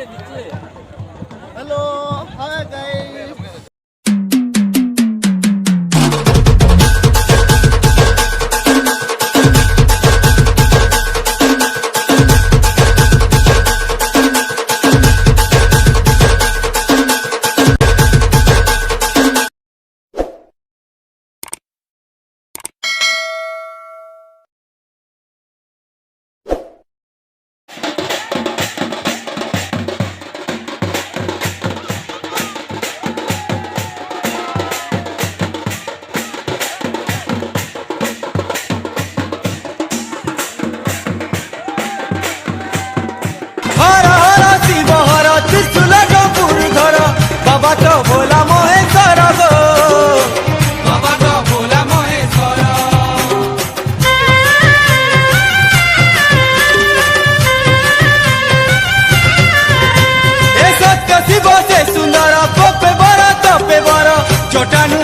Hello, hi guys. बाबा तो भोला महेश्वर गो बाबा तो भोला महेश्वर ए सत्य शिव से सुंदर कोपे बर तपे बर चटानु